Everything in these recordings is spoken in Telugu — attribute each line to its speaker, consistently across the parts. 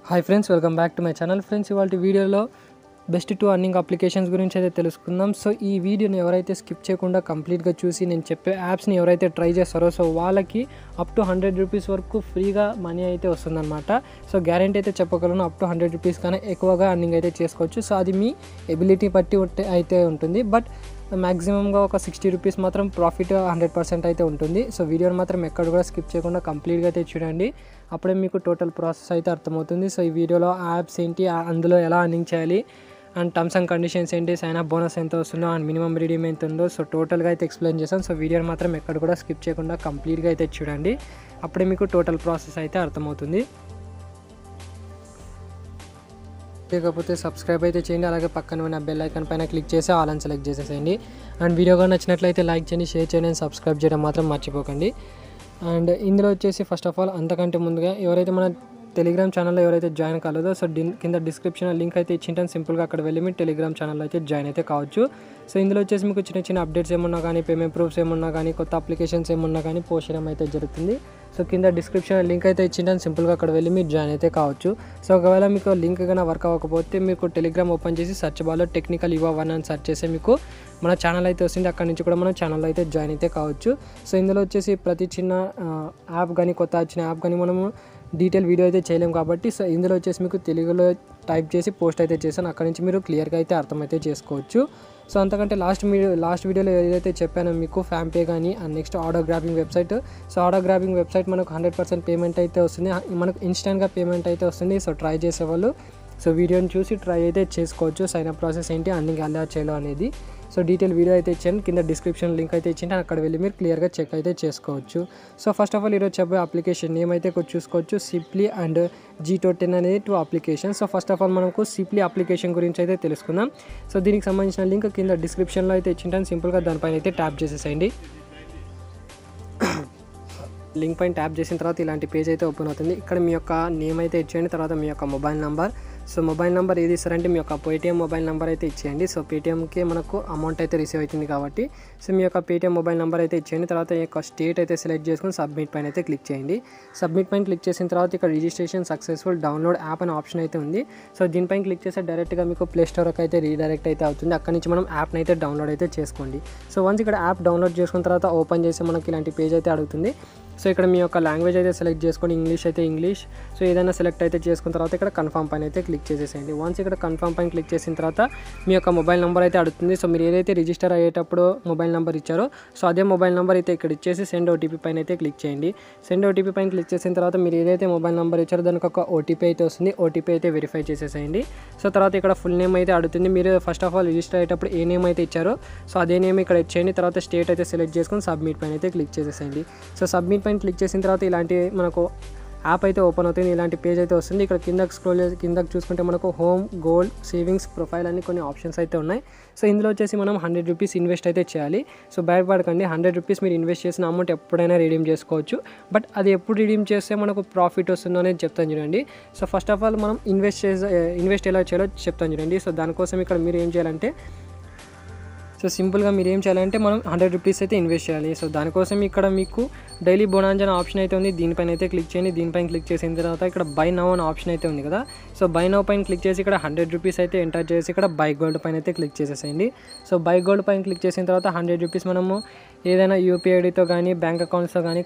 Speaker 1: Hi friends, welcome back to my channel. Friends, ఇవాళ వీడియోలో బెస్ట్ 2 అర్నింగ్ అప్లికేషన్స్ గురించి అయితే తెలుసుకుందాం. సో ఈ వీడియోని ఎవరైతే స్కిప్ చేయకుండా కంప్లీట్గా చూసి నేను చెప్పే యాప్స్ని ఎవరైతే ట్రై చేస్తారో సో వాళ్ళకి అప్ టు 100 రూపీస్ వరకు ఫ్రీగా మనీ అయితే వస్తుందన్నమాట. సో గ్యారెంటీ అయితే చెప్పగలను, అప్ టు 100 రూపీస్ కన్నా ఎక్కువగా అర్నింగ్ అయితే చేసుకోవచ్చు. సో అది మీ ఎబిలిటీ బట్టి అయితే ఉంటుంది. బట్ మ్యాక్సిమంగా ఒక 60 రూపీస్ మాత్రం ప్రాఫిట్ 100% అయితే ఉంటుంది. సో వీడియోని మాత్రం ఎక్కడ కూడా స్కిప్ చేయకుండా కంప్లీట్గా అయితే చూడండి, అప్పుడే మీకు టోటల్ ప్రాసెస్ అయితే అర్థమవుతుంది. సో ఈ వీడియోలో యాప్స్ ఏంటి, అందులో ఎలా అర్నింగ్ చేయాలి, అండ్ టర్మ్స్ అండ్ కండిషన్స్ ఏంటి, సైన్ అప్ బోనస్ ఎంత వస్తుందో, అండ్ మినిమం రిడీమ్ ఎంత ఉందో, సో టోటల్గా అయితే ఎక్స్ప్లెయిన్ చేస్తాను. సో వీడియోని మాత్రం ఎక్కడ కూడా స్కిప్ చేయకుండా కంప్లీట్గా అయితే చూడండి, అప్పుడే మీకు టోటల్ ప్రాసెస్ అయితే అర్థమవుతుంది. లేకపోతే సబ్స్క్రైబ్ అయితే చేయండి, అలాగే పక్కన ఉన్న బెల్ ఐకాన్ పైన క్లిక్ చేసి ఆల్ అని సెలెక్ట్ చేసేసేయండి. అండ్ వీడియోగా నచ్చినట్లయితే లైక్ చేయండి, షేర్ చేయండి, అండ్ సబ్స్క్రైబ్ చేయడం మాత్రం మర్చిపోకండి. అండ్ ఇందులో వచ్చేసి ఫస్ట్ ఆఫ్ ఆల్ అంతకంటే ముందుగా ఎవరైతే మన టెలిగ్రామ్ ఛానల్లో ఎవరైతే జాయిన్ కాలేదో సో కింద డిస్క్రిప్షన్లో లింక్ అయితే ఇచ్చింటాను, సింపుల్గా అక్కడ వెళ్ళి మీ టెలిగ్రామ్ ఛానల్లో అయితే జాయిన్ అయితే కావచ్చు. సో ఇందులో వచ్చేసి మీకు చిన్న చిన్న అప్డేట్స్ ఏమున్నా కానీ, పేమెంట్ ప్రూఫ్స్ ఏమున్నా కానీ, కొత్త అప్లికేషన్స్ ఏమున్నా కానీ పోస్ట్ చేయడం అయితే జరుగుతుంది. సో కింద డిస్క్రిప్షన్ లింక్ అయితే ఇచ్చింటాను, సింపుల్గా అక్కడ వెళ్ళి మీరు జాయిన్ అయితే కావచ్చు. సో ఒకవేళ మీకు లింక్ కన్నా వర్క్ అవ్వకపోతే మీకు టెలిగ్రామ్ ఓపెన్ చేసి సెర్చ్ బార్లో టెక్నికల్ యువ 1 అని సెర్చ్ చేస్తే మీకు మన ఛానల్ అయితే వస్తుంది, అక్కడ నుంచి కూడా మన ఛానల్లో అయితే జాయిన్ అయితే కావచ్చు. సో ఇందులో వచ్చేసి ప్రతి చిన్న యాప్ కానీ, కొత్త వచ్చిన యాప్ కానీ మనము డీటెయిల్ వీడియో అయితే చేయలేము కాబట్టి సో ఇందులో వచ్చేసి మీకు తెలుగులో టైప్ చేసి పోస్ట్ అయితే చేశాను, అక్కడ నుంచి మీరు క్లియర్గా అయితే అర్థమైతే చేసుకోవచ్చు. సో అంతకంటే లాస్ట్ వీడియోలో ఏదైతే చెప్పానో మీకు ఫాంపే కానీ, and next order grabbing website. So order grabbing website మనకు 100% పేమెంట్ అయితే వస్తుంది, మనకు ఇన్స్టెంట్గా పేమెంట్ అయితే వస్తుంది. సో ట్రై చేసేవాళ్ళు సో వీడియోని చూసి ట్రై అయితే చేసుకోవచ్చు, సైన్ అప్ ప్రాసెస్ ఏంటి, అర్నింగ్ ఎలా చేయాలో అనేది. సో డీటెయిల్ వీడియో అయితే ఇచ్చాను, కింద డిస్క్రిప్షన్ లింక్ అయితే ఇచ్చింటే అక్కడ వెళ్ళి మీరు క్లియర్గా చెక్ అయితే చేసుకోవచ్చు. సో ఫస్ట్ ఆఫ్ ఆల్ ఈరోజు చెప్పే అప్లికేషన్ నేమ్ అయితే చూసుకోవచ్చు, సిప్లీ అండ్ G10 అనేది 2 application. So first of all మనకు సిప్లీ అప్లికేషన్ గురించి అయితే తెలుసుకుందాం. సో దీనికి సంబంధించిన లింక్ కింద డిస్క్రిప్షన్లో అయితే ఇచ్చింటాను, సింపుల్గా దానిపైన అయితే ట్యాప్ చేసేసేయండి. లింక్ పైన ట్యాప్ చేసిన తర్వాత ఇలాంటి పేజ్ అయితే ఓపెన్ అవుతుంది. ఇక్కడ మీ యొక్క నేమ్ అయితే ఇచ్చేయండి, తర్వాత మీ యొక్క mobile number. So mobile number ఏది ఇస్తారంటే మీ యొక్క పేటీఎం మొబైల్ నెంబర్ అయితే ఇచ్చేయండి. సో పేటీఎంకి మనకు అమౌంట్ అయితే రిసీవ్ అవుతుంది కాబట్టి సో మీ యొక్క పేటీఎం మొబైల్ నెంబర్ అయితే ఇచ్చేయండి. తర్వాత ఈ యొక్క స్టేట్ అయితే సెలెక్ట్ చేసుకుని సబ్మిట్ పైన అయితే క్లిక్ చేయండి. సబ్మిట్ పైన క్లిక్ చేసిన తర్వాత ఇక్కడ రిజిస్ట్రేషన్ సక్సెస్ఫుల్, డౌన్లోడ్ యాప్ అనే ఆప్షన్ అయితే ఉంది. సో దీనిపైన క్లిక్ చేస్తే డైరెక్ట్గా మీకు ప్లే స్టోర్కి అయితే రీడైరెక్ట్ అయితే అవుతుంది, అక్కడ నుంచి మనం యాప్ని అయితే డౌన్లోడ్ అయితే చేసుకోండి. సో వన్స్ ఇక్కడ యాప్ డౌన్లోడ్ చేసుకున్న తర్వాత ఓపెన్ చేసి మనకి ఇలాంటి పేజ్ అయితే అడుగుతుంది. సో ఇక్కడ మీ యొక్క లాంగ్వేజ్ అయితే సెలెక్ట్ చేసుకోండి, ఇంగ్లీష్ అయితే ఇంగ్లీష్. సో ఏదైనా సెలెక్ట్ అయితే చేసుకున్న తర్వాత ఇక్కడ కన్ఫర్మ్ పైన అయితే క్లిక్ చేసేసేయండి. వన్స్ ఇక్కడ కన్ఫర్మ్ పైన క్లిక్ చేసిన తర్వాత మీ యొక్క మొబైల్ నెంబర్ అయితే అడుగుతుంది. సో మీరు ఏదైతే రిజిస్టర్ అయ్యేటప్పుడు మొబైల్ నెంబర్ ఇచ్చారో సో అదే మొబైల్ నెంబర్ అయితే ఇక్కడ ఇచ్చేసి సెండ్ ఓటీపీ పైన అయితే క్లిక్ చేయండి. సెండ్ ఓటీపీ పైన క్లిక్ చేసిన తర్వాత మీరు ఏదైతే మొబైల్ నెంబర్ ఇచ్చారో దానికి ఒక ఓటీపీ అయితే వస్తుంది, ఓటీపీ అయితే వెరిఫై చేసేసేయండి. సో తర్వాత ఇక్కడ ఫుల్ నేమ్ అయితే అడుగుతుంది, మీరు ఫస్ట్ ఆఫ్ ఆల్ రిజిస్టర్ అయ్యేటప్పుడు ఏ నేమ్ అయితే ఇచ్చారో సో అదే నేమ్ ఇక్కడ ఇచ్చేయండి. తర్వాత స్టేట్ అయితే సెలెక్ట్ చేసుకొని సబ్మిట్ పైన అయితే క్లిక్ చేసేసేయండి. సో సబ్మిట్ పైన క్లిక్ చేసిన తర్వాత ఇలాంటి మనకు యాప్ అయితే ఓపెన్ అవుతుంది, ఇలాంటి పేజ్ అయితే వస్తుంది. ఇక్కడ కిందకి స్క్రోల్ చేసి కిందకి చూసుకుంటే మనకు హోమ్, గోల్డ్, సేవింగ్స్, ప్రొఫైల్ అని కొన్ని ఆప్షన్స్ అయితే ఉన్నాయి. సో ఇందులో వచ్చేసి మనం 100 రూపీస్ ఇన్వెస్ట్ అయితే చేయాలి. సో భయపడకండి, 100 రూపీస్ మీరు ఇన్వెస్ట్ చేసిన అమౌంట్ ఎప్పుడైనా రిడీమ్ చేసుకోవచ్చు. బట్ అది ఎప్పుడు రిడీమ్ చేస్తే మనకు ప్రాఫిట్ వస్తుందో అనేది చెప్తాను చూడండి. సో ఫస్ట్ ఆఫ్ ఆల్ మనం ఇన్వెస్ట్ ఎలా చేయాలో చెప్తాను చూడండి. సో దానికోసం ఇక్కడ మీరు ఏం చేయాలంటే సో సింపుల్గా మీరు ఏం చేయాలంటే మనం 100 రూపీస్ అయితే ఇన్వెస్ట్ చేయాలి. సో దానికోసం ఇక్కడ మీకు డైలీ బోనాన్స్ అనే ఆప్షన్ అయితే ఉంది, దీనిపైన అయితే క్లిక్ చేయండి. దీనిపైన క్లిక్ చేసిన తర్వాత ఇక్కడ బై నౌ అనే ఆప్షన్ అయితే ఉంది కదా. సో బై నౌ పైన క్లిక్ చేసి ఇక్కడ 100 రూపీస్ అయితే ఎంటర్ చేసి ఇక్కడ బై గోల్డ్ పైన అయితే క్లిక్ చేసేసేయండి. సో బై గోల్డ్ పైన క్లిక్ చేసిన తర్వాత 100 రూపీస్ మనము ఏదైనా యూపీఐ ఐడితో కానీ, బ్యాంక్ అకౌంట్స్తో కానీ,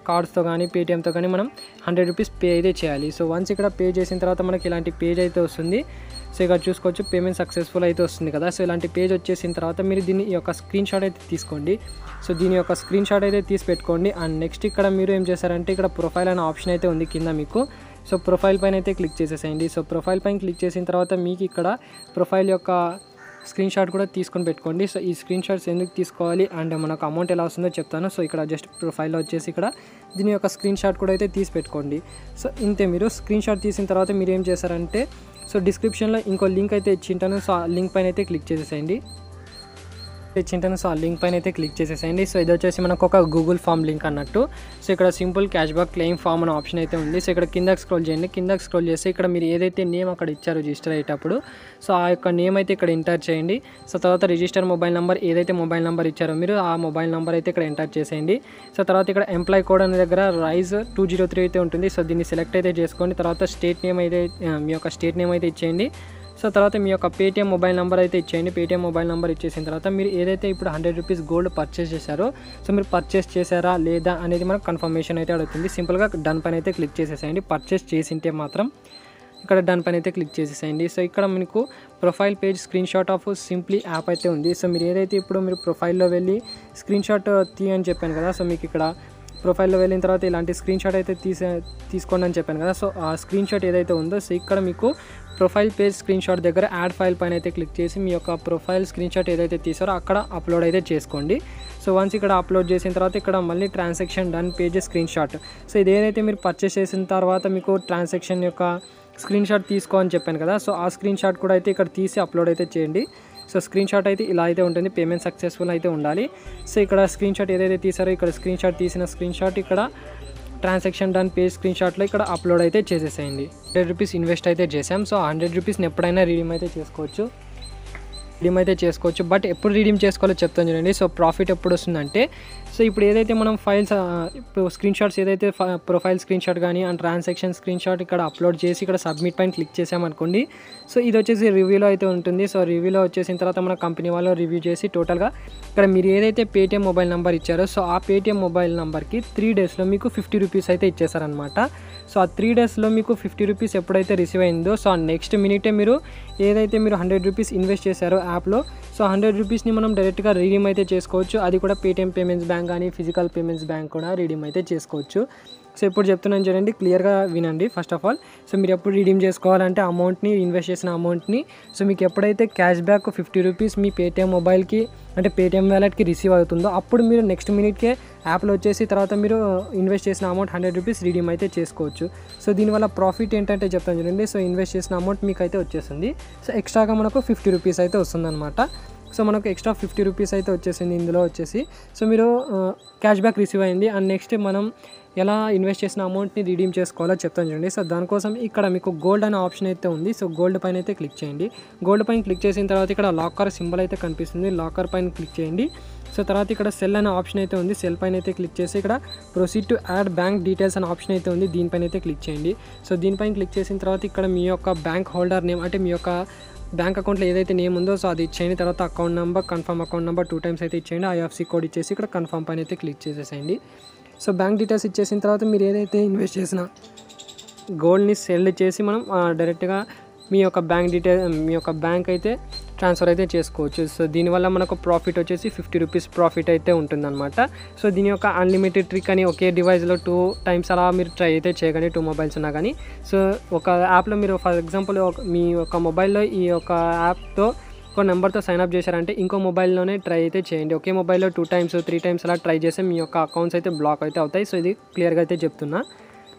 Speaker 1: కార్డ్స్తో కానీ, పేటీఎంతో కానీ మనం 100 రూపీస్ పే అయితే చేయాలి. సో వన్స్ ఇక్కడ పే చేసిన తర్వాత మనకి ఇలాంటి పేజ్ అయితే వస్తుంది. సో ఇక్కడ చూసుకోవచ్చు పేమెంట్ సక్సెస్ఫుల్ అయితే వస్తుంది కదా. సో ఇలాంటి పేజ్ వచ్చేసిన తర్వాత మీరు దీని యొక్క స్క్రీన్ షాట్ అయితే తీసుకోండి. సో దీని యొక్క స్క్రీన్ షాట్ అయితే తీసి పెట్టుకోండి. అండ్ నెక్స్ట్ ఇక్కడ మీరు ఏం చేశారంటే ఇక్కడ ప్రొఫైల్ అనే ఆప్షన్ అయితే ఉంది కింద మీకు. సో ప్రొఫైల్ పైన అయితే క్లిక్ చేసేసేయండి. సో ప్రొఫైల్ పైన క్లిక్ చేసిన తర్వాత మీకు ఇక్కడ ప్రొఫైల్ యొక్క స్క్రీన్ షాట్ కూడా తీసుకొని పెట్టుకోండి. సో ఈ స్క్రీన్ షాట్స్ ఎందుకు తీసుకోవాలి అండ్ మనకు అమౌంట్ ఎలా వస్తుందో చెప్తాను. సో ఇక్కడ జస్ట్ ప్రొఫైల్లో వచ్చేసి ఇక్కడ దీని యొక్క స్క్రీన్ షాట్ కూడా అయితే తీసి పెట్టుకోండి. సో ఇంతే, మీరు స్క్రీన్ షాట్ తీసిన తర్వాత మీరు ఏం చేశారంటే సో డిస్క్రిప్షన్లో ఇంకో లింక్ అయితే ఇచ్చింటాను. సో ఆ లింక్ పైన అయితే క్లిక్ చేసేసేయండి. ఇచ్చింటాను. సో ఆ లింక్ పైన అయితే క్లిక్ చేసేసేయండి. సో ఇది వచ్చేసి మనకు ఒక గూగుల్ ఫామ్ లింక్ అన్నట్టు. సో ఇక్కడ simple cash back claim form అనే ఆప్షన్ అయితే ఉంది. సో ఇక్కడ కిందకి స్క్రోల్ చేయండి. కిందకి స్క్రోల్ చేస్తే ఇక్కడ మీరు ఏదైతే నేమ్ అక్కడ ఇచ్చారో రిజిస్టర్ అయ్యేటప్పుడు సో ఆ యొక్క నేమ్ అయితే ఇక్కడ ఎంటర్ చేయండి. సో తర్వాత రిజిస్టర్ మొబైల్ నెంబర్ ఏదైతే మొబైల్ నెంబర్ ఇచ్చారో మీరు ఆ మొబైల్ నెంబర్ అయితే ఇక్కడ ఎంటర్ చేసేయండి. సో తర్వాత ఇక్కడ ఎంప్లాయ్ కోడ్ అనే దగ్గర రైజ్ 203 అయితే ఉంటుంది. సో దీన్ని సెలెక్ట్ అయితే చేసుకోండి. తర్వాత స్టేట్ నేమ్ అయితే మీ యొక్క స్టేట్ నేమ్ అయితే ఇచ్చేయండి. సో తర్వాత మీ యొక్క పేటీఎం మొబైల్ నెంబర్ అయితే ఇచ్చేయండి. పేటీఎం మొబైల్ నెంబర్ ఇచ్చేసిన తర్వాత మీరు ఏదైతే ఇప్పుడు 100 రూపీస్ గోల్డ్ పర్చేస్ చేశారో సో మీరు పర్చేస్ చేశారా లేదా అనేది మనకు కన్ఫర్మేషన్ అయితే అడుగుతుంది. సింపుల్గా డన్ పైన అయితే క్లిక్ చేసేసేయండి. పర్చేస్ చేసింటే మాత్రం ఇక్కడ డన్ పైన అయితే క్లిక్ చేసేసేయండి. సో ఇక్కడ మీకు profile page screen shot of simply app అయితే ఉంది. సో మీరు ఏదైతే ఇప్పుడు మీరు ప్రొఫైల్లో వెళ్ళి స్క్రీన్ షాట్ తీయని చెప్పాను కదా. సో మీకు ఇక్కడ ప్రొఫైల్లో వెళ్ళిన తర్వాత ఇలాంటి స్క్రీన్ షాట్ అయితే తీసుకోండి అని చెప్పాను కదా. సో ఆ స్క్రీన్ షాట్ ఏదైతే ఉందో సో ఇక్కడ మీకు ప్రొఫైల్ పేజ్ స్క్రీన్ షాట్ దగ్గర యాడ్ ఫైల్ పైన అయితే క్లిక్ చేసి మీ యొక్క ప్రొఫైల్ స్క్రీన్ షాట్ ఏదైతే తీసారో అక్కడ అప్లోడ్ అయితే చేసుకోండి. సో వన్స్ ఇక్కడ అప్లోడ్ చేసిన తర్వాత ఇక్కడ మళ్ళీ transaction done page screen shot. So ఇది ఏదైతే మీరు పర్చేస్ చేసిన తర్వాత మీకు ట్రాన్సాక్షన్ యొక్క స్క్రీన్ షాట్ తీసుకో అని చెప్పాను కదా. సో ఆ స్క్రీన్ షాట్ కూడా అయితే ఇక్కడ తీసి అప్లోడ్ అయితే చేయండి. సో స్క్రీన్ షాట్ అయితే ఇలా అయితే ఉంటుంది. పేమెంట్ సక్సెస్ఫుల్ అయితే ఉండాలి. సో ఇక్కడ స్క్రీన్ షాట్ ఏదైతే తీసారో ఇక్కడ స్క్రీన్ షాట్ తీసిన స్క్రీన్ షాట్ ఇక్కడ ట్రాన్సాక్షన్ డన్ పేజ్ స్క్రీన్ షాట్లో ఇక్కడ అప్లోడ్ అయితే చేసేసేయండి. 100 రూపీస్ ఇన్వెస్ట్ అయితే చేసాం. సో 100 రూపీస్ని ఎప్పుడైనా రిడీమ్ అయితే చేసుకోవచ్చు. బట్ ఎప్పుడు రిడీమ్ చేసుకోవాలో చెప్తాను చూడండి. సో ప్రాఫిట్ ఎప్పుడు వస్తుందంటే సో ఇప్పుడు ఏదైతే మనం ఫైల్స్ ఇప్పుడు స్క్రీన్ షాట్స్ ఏదైతే ప్రొఫైల్ స్క్రీన్ షాట్ కానీ అండ్ ట్రాన్సాక్షన్ స్క్రీన్ షాట్ ఇక్కడ అప్లోడ్ చేసి ఇక్కడ సబ్మిట్ పైన క్లిక్ చేసామనుకోండి. సో ఇది వచ్చేసి రివ్యూలో అయితే ఉంటుంది. సో రివ్యూలో వచ్చేసిన తర్వాత మన కంపెనీ వాళ్ళు రివ్యూ చేసి టోటల్గా ఇక్కడ మీరు ఏదైతే పేటీఎం మొబైల్ నెంబర్ ఇచ్చారో సో ఆ పేటీఎం మొబైల్ నెంబర్కి 3 డేస్లో మీకు 50 రూపీస్ అయితే ఇచ్చేసారనమాట. సో ఆ 3 డేస్లో మీకు 50 రూపీస్ ఎప్పుడైతే రిసీవ్ అయిందో సో ఆ నెక్స్ట్ మినిటే మీరు ఏదైతే మీరు 100 రూపీస్ ఇన్వెస్ట్ చేశారో యాప్లో సో 100 రూపీస్ని మనం డైరెక్ట్గా రిడీమ్ అయితే చేసుకోవచ్చు. అది కూడా పేటీఎం పేమెంట్స్ బ్యాంక్ కానీ ఫిజికల్ పేమెంట్స్ బ్యాంక్ కూడా రిడీమ్ అయితే చేసుకోవచ్చు. సో ఇప్పుడు చెప్తున్నాను చూడండి, క్లియర్గా వినండి. ఫస్ట్ ఆఫ్ ఆల్ సో మీరు ఎప్పుడు రిడీమ్ చేసుకోవాలంటే అమౌంట్ని ఇన్వెస్ట్ చేసిన అమౌంట్ని సో మీకు ఎప్పుడైతే క్యాష్ బ్యాక్ 50 రూపీస్ మీ పేటీఎం మొబైల్కి అంటే పేటీఎం వ్యాలెట్కి రిసీవ్ అవుతుందో అప్పుడు మీరు నెక్స్ట్ మినిట్కే యాప్లో వచ్చేసి తర్వాత మీరు ఇన్వెస్ట్ చేసిన అమౌంట్ 100 రూపీస్ రిడీమ్ అయితే చేసుకోవచ్చు. సో దీనివల్ల ప్రాఫిట్ ఏంటంటే చెప్తాను చూడండి. సో ఇన్వెస్ట్ చేసిన అమౌంట్ మీకు అయితే వచ్చేస్తుంది. సో ఎక్స్ట్రాగా మనకు 50 రూపీస్ అయితే వస్తుందన్నమాట. సో మనకు ఎక్స్ట్రా 50 రూపీస్ అయితే వచ్చేసింది ఇందులో వచ్చేసి. సో మీరు క్యాష్ బ్యాక్ రిసీవ్ అయింది అండ్ నెక్స్ట్ మనం ఎలా ఇన్వెస్ట్ చేసిన అమౌంట్ని రిడీమ్ చేసుకోవాలో చెప్తాను చూడండి. సో దానికోసం ఇక్కడ మీకు గోల్డ్ అనే ఆప్షన్ అయితే ఉంది. సో గోల్డ్ పైన అయితే క్లిక్ చేయండి. గోల్డ్ పైన క్లిక్ చేసిన తర్వాత ఇక్కడ లాకర్ సింబల్ అయితే కనిపిస్తుంది. లాకర్ పైన క్లిక్ చేయండి. సో తర్వాత ఇక్కడ సెల్ అనే ఆప్షన్ అయితే ఉంది. సెల్ పైన అయితే క్లిక్ చేసి ఇక్కడ proceed to add bank details అనే ఆప్షన్ అయితే ఉంది. దీనిపైన అయితే క్లిక్ చేయండి. సో దీనిపైన క్లిక్ చేసిన తర్వాత ఇక్కడ మీ యొక్క బ్యాంక్ హోల్డర్ నేమ్ అంటే మీ యొక్క బ్యాంక్ అకౌంట్లో ఏదైతే నేమ్ ఉందో సో అది ఇచ్చేయండి. తర్వాత account number confirm account number 2 times అయితే ఇచ్చేయండి. ఐఎఫ్సి కోడ్ ఇచ్చేసి ఇక్కడ కన్ఫర్మ్ పైన అయితే క్లిక్ చేసేసేయండి. సో బ్యాంక్ డీటెయిల్స్ ఇచ్చేసిన తర్వాత మీరు ఏదైతే ఇన్వెస్ట్ చేసిన గోల్డ్ని సెల్ చేసి మనం డైరెక్ట్గా మీ యొక్క బ్యాంక్ అయితే ట్రాన్స్ఫర్ అయితే చేసుకోవచ్చు. సో దీనివల్ల మనకు ప్రాఫిట్ వచ్చేసి 50 రూపీస్ ప్రాఫిట్ అయితే ఉంటుందన్నమాట. సో దీని యొక్క అన్లిమిటెడ్ ట్రిక్ అని ఒకే డివైస్లో 2 టైమ్స్ అలా మీరు ట్రై అయితే చేయగానే 2 మొబైల్స్ ఉన్నా కానీ సో ఒక యాప్లో మీరు ఫర్ ఎగ్జాంపుల్ మీ యొక్క మొబైల్లో ఈ యొక్క యాప్తో ఒక నెంబర్తో సైన్అప్ చేశారంటే ఇంకో మొబైల్లోనే ట్రై అయితే చేయండి. ఒకే మొబైల్లో 2 టైమ్స్ 3 టైమ్స్ అలా ట్రై చేస్తే మీ యొక్క అకౌంట్స్ అయితే బ్లాక్ అయితే అవుతాయి. సో ఇది క్లియర్గా అయితే చెప్తున్నా.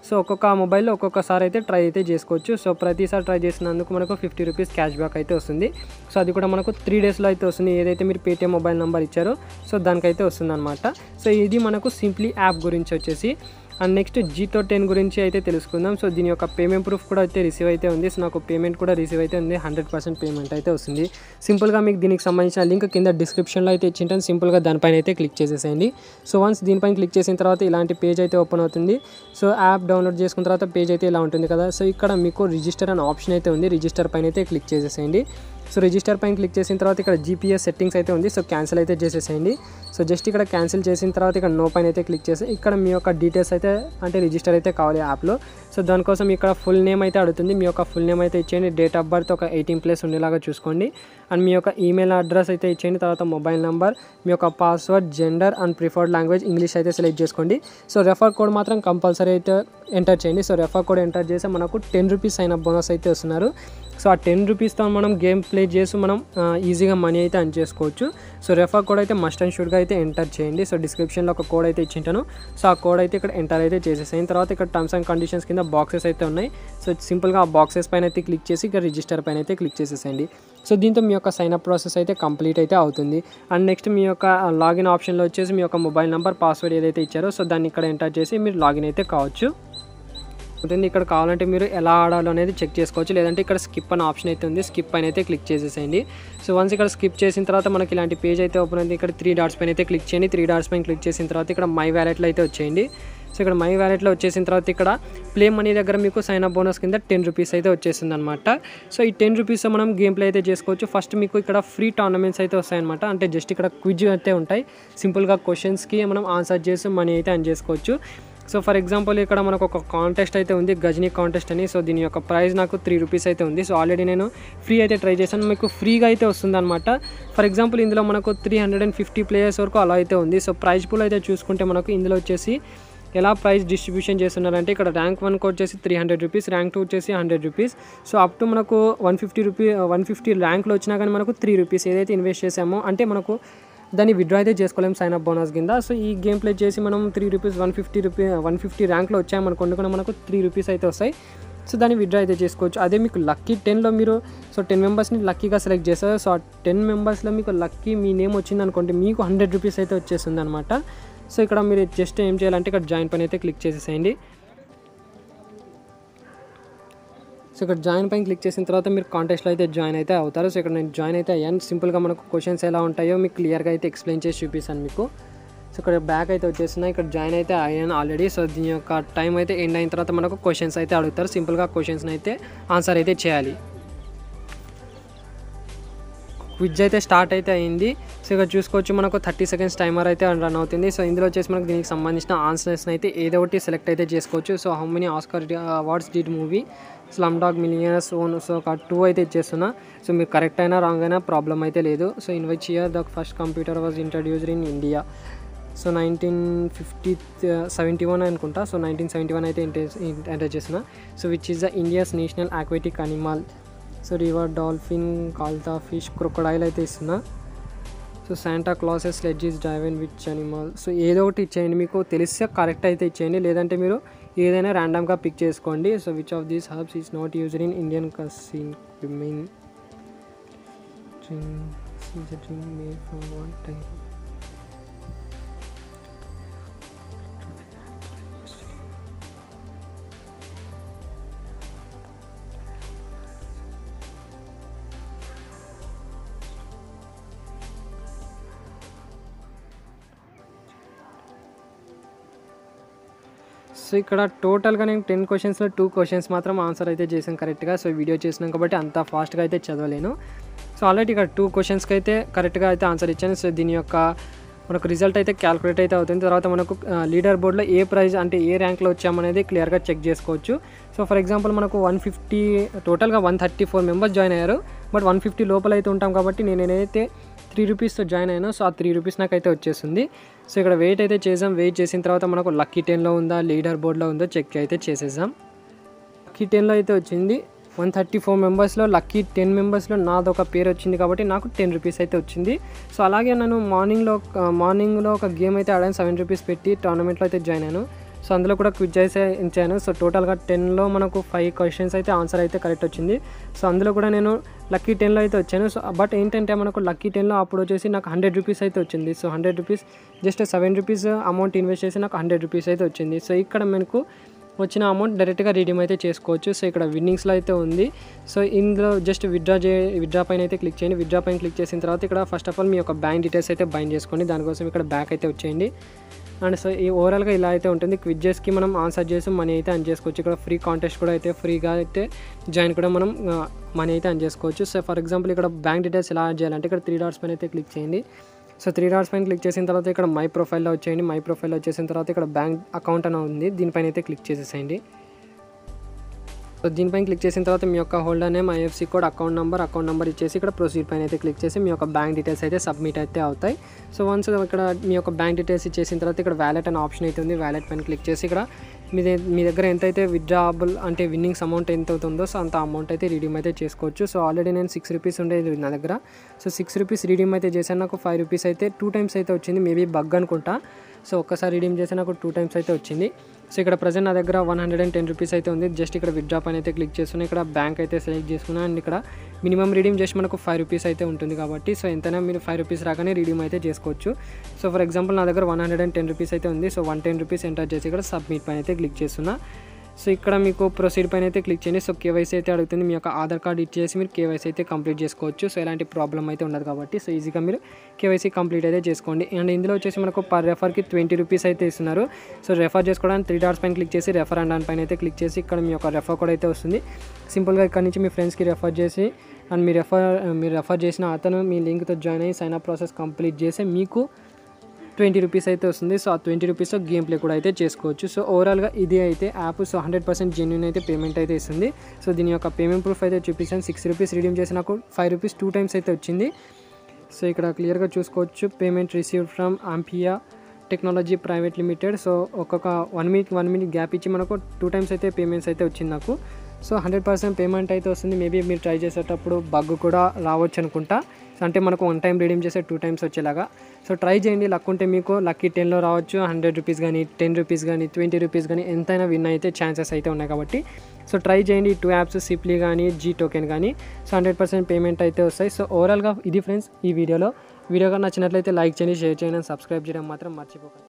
Speaker 1: సో ఒక్కొక్క మొబైల్లో ఒక్కొక్కసారి అయితే ట్రై అయితే చేసుకోవచ్చు. సో ప్రతిసారి ట్రై చేసినందుకు మనకు 50 రూపీస్ క్యాష్ బ్యాక్ అయితే వస్తుంది. సో అది కూడా మనకు 3 డేస్లో అయితే వస్తుంది. ఏదైతే మీరు పేటీఎం మొబైల్ నెంబర్ ఇచ్చారో సో దానికైతే వస్తుందన్నమాట. సో ఇది మనకు సింప్లీ యాప్ గురించి వచ్చేసి. అండ్ నెక్స్ట్ జీతో 10 గురించి అయితే తెలుసుకుందాం. సో దీని యొక్క పేమెంట్ ప్రూఫ్ కూడా అయితే రిసీవ్ అయితే ఉంది. సో నాకు పేమెంట్ కూడా రిసీవ్ అయితే ఉంది. 100% పేమెంట్ అయితే వస్తుంది. సింపుల్గా మీకు దీనికి సంబంధించిన లింక్ కింద డిస్క్రిప్షన్లో అయితే ఇచ్చింటాను. సింపుల్గా దానిపైన అయితే క్లిక్ చేసేసేయండి. సో వన్స్ దీనిపైన క్లిక్ చేసిన తర్వాత ఇలాంటి పేజ్ అయితే ఓపెన్ అవుతుంది. సో యాప్ డౌన్లోడ్ చేసుకున్న తర్వాత పేజ్ అయితే ఇలా ఉంటుంది కదా. సో ఇక్కడ మీకు రిజిస్టర్ అనే ఆప్షన్ అయితే ఉంది. రిజిస్టర్ పైన అయితే క్లిక్ చేసేసేయండి. సో రిజిస్టర్ పైన క్లిక్ చేసిన తర్వాత ఇక్కడ జీపీఎస్ సెట్టింగ్స్ అయితే ఉంది. సో క్యాన్సిల్ అయితే చేసేసేయండి. సో జస్ట్ ఇక్కడ క్యాన్సిల్ చేసిన తర్వాత ఇక్కడ నో పైన అయితే క్లిక్ చేసి ఇక్కడ మీ యొక్క డీటెయిల్స్ అయితే అంటే రిజిస్టర్ అయితే కావాలి యాప్లో. సో దానికోసం ఇక్కడ ఫుల్ నేమ్ అయితే అడుగుతుంది. మీ యొక్క ఫుల్ నేమ్ అయితే ఇచ్చేయండి. డేట్ ఆఫ్ బర్త్ ఒక 18+ ఉండేలాగా చూసుకోండి. అండ్ మీ యొక్క ఈమెయిల్ అడ్రస్ అయితే ఇచ్చేయండి. తర్వాత మొబైల్ నెంబర్, మీ యొక్క password, gender and preferred language English అయితే సెలెక్ట్ చేసుకోండి. సో రెఫర్ కోడ్ మాత్రం కంపల్సరీ అయితే ఎంటర్ చేయండి. సో రెఫర్ కోడ్ ఎంటర్ చేస్తే మనకు 10 రూపీస్ అయిన బోనస్ అయితే వస్తున్నారు. సో ఆ 10 రూపీస్తో మనం గేమ్ ప్లే చేసి మనం ఈజీగా మనీ అయితే అర్న్ చేసుకోవచ్చు. సో రెఫర్ కోడ్ అయితే మస్ట్ అండ్ షుడ్గా అయితే ఎంటర్ చేయండి. సో డిస్క్రిప్షన్లో ఒక కోడ్ అయితే ఇచ్చింటాను. సో ఆ కోడ్ అయితే ఇక్కడ ఎంటర్ అయితే చేసేసిన తర్వాత ఇక్కడ టర్మ్స్ అండ్ కండిషన్స్ కింద బాక్సెస్ అయితే ఉన్నాయి. సో సింపుల్గా ఆ బాక్సెస్ పైన అయితే క్లిక్ చేసి ఇక్కడ రిజిస్టర్ పైన అయితే క్లిక్ చేసేసేయండి. సో దీంతో మీ యొక్క సైన్ అప్ ప్రాసెస్ అయితే కంప్లీట్ అయితే అవుతుంది. అండ్ నెక్స్ట్ మీ యొక్క లాగిన్ ఆప్షన్లో వచ్చేసి మీ యొక్క మొబైల్ నెంబర్ పాస్వర్డ్ ఏదైతే ఇచ్చారో సో దాన్ని ఇక్కడ ఎంటర్ చేసి మీరు లాగిన్ అయితే కావచ్చు. ఇక్కడ కావాలంటే మీరు ఎలా ఆడాలో అనేది చెక్ చేసుకోవచ్చు. లేదంటే ఇక్కడ స్కిప్ అనే ఆప్షన్ అయితే ఉంది, స్కిప్ పైన అయితే క్లిక్ చేసేసేయండి. సో వన్స్ ఇక్కడ స్కిప్ చేసిన తర్వాత మనకి ఇలాంటి పేజ్ అయితే ఓపెన్ అయింది. ఇక్కడ 3 డాట్స్ పైన అయితే క్లిక్ చేయండి. 3 డాట్స్ పైన క్లిక్ చేసిన తర్వాత ఇక్కడ మై వ్యాలెట్లో అయితే వచ్చేయండి. సో ఇక్కడ మై వ్యాలెట్లో వచ్చేసిన తర్వాత ఇక్కడ ప్లే మనీ దగ్గర మీకు సైన్ అప్ బోనస్ కింద 10 రూపీస్ అయితే వచ్చేసింది అనమాట. సో ఈ 10 రూపీస్ మనం గేమ్ ప్లే అయితే చేసుకోవచ్చు. ఫస్ట్ మీకు ఇక్కడ ఫ్రీ టోర్నమెంట్స్ అయితే వస్తాయన్నమాట. అంటే జస్ట్ ఇక్కడ క్విజ్ అయితే ఉంటాయి. సింపుల్గా క్వశ్చన్స్కి మనం ఆన్సర్ చేసి మనీ అయితే అర్న్ చేసుకోవచ్చు. సో ఫర్ ఎగ్జాంపుల్ ఇక్కడ మనకు ఒక కాంటెస్ట్ అయితే ఉంది, గజనీ కాంటెస్ట్ అని. సో దీని యొక్క ప్రైస్ నాకు 3 రూపీస్ అయితే ఉంది. సో ఆల్రెడీ నేను ఫ్రీ అయితే ట్రై చేశాను, మీకు ఫ్రీగా అయితే వస్తుంది అనమాట. ఫర్ ఎగ్జాంపుల్ ఇందులో మనకు 350 ప్లేయర్స్ వరకు అలా అయితే ఉంది. సో ప్రైజ్ పూల్ అయితే చూసుకుంటే మనకు ఇందులో వచ్చేసి ఎలా ప్రైస్ డిస్ట్రిబ్యూషన్ చేస్తున్నారంటే ఇక్కడ ర్యాంక్ 1 వచ్చేసి 300 రూపీస్, ర్యాంక్ 2 వచ్చేసి 100 రూపీస్. సో అప్ టు మనకు 150 ర్యాంక్లో వచ్చినా కానీ మనకు 3 రూపీస్ ఏదైతే ఇన్వెస్ట్ చేసామో అంటే మనకు దాన్ని విత్డ్రా అయితే చేసుకోలేము సైన్ అప్ బోనస్ కింద. సో ఈ గేమ్ ప్లే చేసి మనం 3 రూపీస్ 150 ర్యాంక్లో వచ్చామనుకోండి కూడా మనకు 3 రూపీస్ అయితే వస్తాయి. సో దాన్ని విత్డ్రా అయితే చేసుకోవచ్చు. అదే మీకు లక్కీ 10లో మీరు 10 మెంబర్స్ని లక్కీగా సెలెక్ట్ చేస్తారు. సో ఆ 10 మెంబర్స్లో మీకు లక్కీ మీ నేమ్ వచ్చింది అనుకోండి, మీకు 100 రూపీస్ అయితే వచ్చేస్తుంది అనమాట. సో ఇక్కడ మీరు జస్ట్ ఏం చేయాలంటే ఇక్కడ జాయిన్ పైన అయితే క్లిక్ చేసేసేయండి. సో ఇక్కడ జాయిన్ పైన క్లిక్ చేసిన తర్వాత మీరు కాంటెస్ట్లో అయితే జాయిన్ అయితే అవుతారు. సో ఇక్కడ నేను జాయిన్ అయితే అయ్యాను. సింపుల్గా మనకు క్వశ్చన్స్ ఎలా ఉంటాయో మీకు క్లియర్గా అయితే ఎక్స్ప్లెయిన్ చేసి చూపిస్తాను మీకు. సో ఇక్కడ బ్యాక్ అయితే వచ్చేస్తున్నాయి, ఇక్కడ జాయిన్ అయితే అయ్యాను ఆల్రెడీ. సో దీని యొక్క టైం అయితే ఎండ్ అయిన తర్వాత మనకు క్వశ్చన్స్ అయితే అడుగుతారు. సింపుల్గా క్వశ్చన్స్ని అయితే ఆన్సర్ అయితే చేయాలి. క్విజ్ అయితే స్టార్ట్ అయితే అయింది. సో ఇక్కడ చూసుకోవచ్చు మనకు 30 సెకండ్స్ టైమర్ అయితే రన్ అవుతుంది. సో ఇందులో వచ్చేసి మనకు దీనికి సంబంధించిన ఆన్సర్స్ని అయితే ఏదో ఒకటి సెలెక్ట్ అయితే చేసుకోవచ్చు. So how many Oscar awards did movie slumdog millionaires won. So ఒక 2 అయితే ఇచ్చేస్తున్నా. సో మీరు కరెక్ట్ అయినా రాంగ్ అయినా ప్రాబ్లం అయితే లేదు. So in which year the first computer was introduced in India. So 1971 అనుకుంటా. సో 1971 అయితే ఎంటర్ చేసిన. So which is the India's national aquatic animal. So river dolphin, కాల్తా ఫిష్, క్రొకడైల్ అయితే ఇస్తున్నా. So Santa Claus's sledge is driven which animal. So ఏదో ఒకటి ఇచ్చేయండి, మీకు తెలిస్తే కరెక్ట్ అయితే ఇచ్చేయండి, లేదంటే మీరు ఏదైనా ర్యాండమ్గా పిక్ చేసుకోండి. So which of these herbs is not used in Indian cousin women drink made from one type. So ఇక్కడ టోటల్గా నేను 10 క్వశ్చన్స్లో 2 క్వశ్చన్స్ మాత్రం ఆన్సర్ అయితే చేశాను కరెక్ట్గా. సో వీడియో చేసినాం కాబట్టి అంత ఫాస్ట్గా అయితే చదవలేను. సో ఆల్రెడీ ఇక్కడ 2 క్వశ్చన్స్కి అయితే కరెక్ట్గా అయితే ఆన్సర్ ఇచ్చాను. సో దీని యొక్క మనకు రిజల్ట్ అయితే క్యాలిక్యులేట్ అయితే అవుతుంది. తర్వాత మనకు లీడర్ బోర్డ్లో ఏ ప్రైజ్ అంటే ఏ ర్యాంక్లో వచ్చామనేది క్లియర్గా చెక్ చేసుకోవచ్చు. సో ఫర్ ఎగ్జాంపుల్ మనకు 150 టోటల్గా 134 మెంబర్స్ జాయిన్ అయ్యారు. బట్ 150 లోపల అయితే ఉంటాం కాబట్టి నేను ఏదైతే 3 రూపీస్తో జాయిన్ అయినా సో ఆ 3 రూపీస్ నాకైతే వచ్చేస్తుంది. సో ఇక్కడ వెయిట్ అయితే చేసాం. వెయిట్ చేసిన తర్వాత మనకు లక్కీ 10లో ఉందా లీడర్ బోర్డ్లో ఉందో చెక్ అయితే చేసేసాం. లక్కీ 10లో అయితే వచ్చింది. 134 మెంబర్స్లో లక్కీ 10 మెంబర్స్లో నాది ఒక పేరు వచ్చింది కాబట్టి నాకు 10 రూపీస్ అయితే వచ్చింది. సో అలాగే నేను మార్నింగ్లో ఒక గేమ్ అయితే ఆడాను, 7 రూపీస్ పెట్టి టోర్నమెంట్లో అయితే జాయిన్ అయ్యాను. సో అందులో కూడా క్విజ్ అయితే ఇచ్చాను. సో టోటల్గా 10లో మనకు 5 క్వశ్చన్స్ అయితే ఆన్సర్ అయితే కరెక్ట్ వచ్చింది. సో అందులో కూడా నేను లక్కీ 10లో అయితే వచ్చాను. సో బట్ ఏంటంటే మనకు లక్కీ 10లో అప్పుడు వచ్చేసి నాకు 100 రూపీస్ అయితే వచ్చింది. So 100 rupees just 7 rupees amount invest చేసి నాకు 100 రూపీస్ అయితే వచ్చింది. సో ఇక్కడ మనకు వచ్చిన అమౌంట్ డైరెక్ట్గా రిడీమ్ అయితే చేసుకోవచ్చు. సో ఇక్కడ విన్నింగ్స్లో అయితే ఉంది. సో ఇందులో జస్ట్ విత్డ్రా పైన అయితే క్లిక్ చేయండి. విత్డ్రా పైన క్లిక్ చేసిన తర్వాత ఇక్కడ ఫస్ట్ ఆఫ్ ఆల్ మీ యొక్క బ్యాంక్ డీటెయిల్స్ అయితే బైండ్ చేసుకోండి. దానికోసం ఇక్కడ బ్యాక్ అయితే వచ్చేయండి. అండ్ సో ఈ ఓవరాల్గా ఇలా అయితే ఉంటుంది. క్విజ్జెస్కి మనం ఆన్సర్ చేసి మనీ అయితే అర్న్ చేసుకోవచ్చు. ఇక్కడ ఫ్రీ కాంటెస్ట్ కూడా అయితే ఫ్రీగా అయితే జాయిన్ కూడా మనం మనీ అయితే అర్న్ చేసుకోవచ్చు. సో ఫర్ ఎగ్జాంపుల్ ఇక్కడ బ్యాంక్ డీటెయిల్స్ ఎలా యాడ్ చేయాలంటే ఇక్కడ 3 డాట్స్ పైన అయితే క్లిక్ చేయండి. సో 3 డాట్స్ పైన క్లిక్ చేసిన తర్వాత ఇక్కడ మై ప్రొఫైల్లో వచ్చేయండి. మై ప్రొఫైల్లో వచ్చేసిన తర్వాత ఇక్కడ బ్యాంక్ అకౌంట్ అని ఉంది, దీనిపైన అయితే క్లిక్ చేసేసేయండి. సో దీనిపైన క్లిక్ చేసిన తర్వాత మీ యొక్క holder name, IFC code, account number ఇచ్చేసి ఇక్కడ ప్రొసీడ్ పైన అయితే క్లిక్ చేసి మీ యొక్క బ్యాంక్ డీటెయిల్స్ అయితే సబ్మిట్ అయితే అవుతాయి. సో వన్స్ ఇక్కడ మీ యొక్క బ్యాంక్ డీటెయిల్స్ ఇచ్చేసిన తర్వాత ఇక్కడ వ్యాలెట్ అనే ఆప్షన్ అయితే ఉంది. వ్యాలెట్ పైన క్లిక్ చేసి ఇక్కడ మీ దగ్గర ఎంతైతే విత్డ్రాబుల్ అంటే విన్నింగ్స్ అమౌంట్ ఎంత అవుతుందో సో అంత అమౌంట్ అయితే రిడీమ్ అయితే చేసుకోవచ్చు. సో ఆల్రెడీ నేను 6 రూపీస్ ఉండేది నా దగ్గర. సో 6 రూపీస్ రిడీమ్ అయితే చేశాను. నాకు 5 రూపీస్ అయితే 2 టైమ్స్ అయితే వచ్చింది. మేబీ బగ్ అనుకుంటా. సో ఒక్కసారి రిడీమ్ చేస్తే నాకు 2 టైమ్స్ అయితే వచ్చింది. సో ఇక్కడ ప్రజెంట్ నా దగ్గర 110 రూపీస్ అయితే ఉంది. జస్ట్ ఇక్కడ విత్డ్రా పైన అయితే క్లిక్ చేస్తున్నా, ఇక్కడ బ్యాంక్ అయితే సెలెక్ట్ చేసుకున్నా. అండ్ ఇక్కడ మినిమం రీడీమ్ చేసి మనకు 5 రూపీస్ అయితే ఉంటుంది కాబట్టి సో ఎంతైనా మీరు 5 రూపీస్ రాగానే రీడీమ్ అయితే చేసుకోవచ్చు. సో ఫర్ ఎగ్జాంపుల్ నా దగ్గర 110 రూపీస్ అయితే ఉంది. సో 110 రూపీస్ ఎంటర్ చేసి ఇక్కడ సబ్మిట్ పైన అయితే క్లిక్ చేస్తున్నా. సో ఇక్కడ మీకు ప్రొసీడ్ పైన అయితే క్లిక్ చేయండి. సో కేవైసీ అయితే అడుగుతుంది, మీ యొక్క ఆధార్ కార్డ్ ఇచ్చేసి మీరు కేవైసీ అయితే కంప్లీట్ చేసుకోవచ్చు. సో ఎలాంటి ప్రాబ్లం అయితే ఉండదు కాబట్టి సో ఈజీగా మీరు కేవైసీ కంప్లీట్ అయితే చేసుకోండి. అండ్ ఇందులో వచ్చేసి మనకు పర్ రెఫర్కి 20 రూపీస్ అయితే ఇస్తున్నారు. సో రెఫర్ చేసుకోవడానికి 3 డాట్స్ పైన క్లిక్ చేసి రెఫర్ అండ్ దాని పైన అయితే క్లిక్ చేసి ఇక్కడ మీ యొక్క రెఫర్ కోడ్ అయితే వస్తుంది. సింపుల్గా ఇక్కడ నుంచి మీ ఫ్రెండ్స్కి రెఫర్ చేసి అండ్ మీరు రెఫర్ చేసిన అతను మీ లింక్తో జాయిన్ అయ్యి సైన్ అప్ ప్రాసెస్ కంప్లీట్ చేసి మీకు 20 రూపీస్ అయితే వస్తుంది. సో ఆ 20 రూపీస్తో గేమ్ ప్లే కూడా అయితే చేసుకోవచ్చు. సో ఓవరాల్గా ఇది అయితే యాప్ సో 100% జెన్యూన్ అయితే పేమెంట్ అయితే ఇస్తుంది. సో దీని యొక్క పేమెంట్ ప్రూఫ్ అయితే చూపిస్తాను. 6 రూపీస్ రిడీమ్ చేసి నాకు 5 రూపీస్ 2 టైమ్స్ అయితే వచ్చింది. సో ఇక్కడ క్లియర్గా చూసుకోవచ్చు, payment received from Ampia technology private limited. So ఒక్కొక్క 1 మినిట్ గ్యాప్ ఇచ్చి మనకు 2 టైమ్స్ అయితే పేమెంట్స్ అయితే వచ్చింది నాకు. సో 100% పేమెంట్ అయితే వస్తుంది. మేబీ మీరు ట్రై చేసేటప్పుడు బగ్ కూడా రావచ్చు అనుకుంటా. అంటే మనకు 1 టైం రిడీమ్ చేస్తే 2 టైమ్స్ వచ్చేలాగా. సో ట్రై చేయండి, లక్ ఉంటే మీకు లక్కీ 10లో రావచ్చు. 100 రూపీస్ కానీ 10 రూపీస్ కానీ 20 రూపీస్ కానీ ఎంతైనా విన్ అయితే ఛాన్సెస్ అయితే ఉన్నాయి కాబట్టి సో ట్రై చేయండి. 2 యాప్స్ సిప్లీ కానీ జీ టోకెన్ కానీ సో 100% పేమెంట్ అయితే వస్తాయి. సో ఓవరాల్గా ఇది ఫ్రెండ్స్ ఈ వీడియో నచ్చినట్లయితే లైక్ చేయండి, షేర్ చేయండి, సబ్స్క్రైబ్ చేయడం మాత్రం మర్చిపోకండి.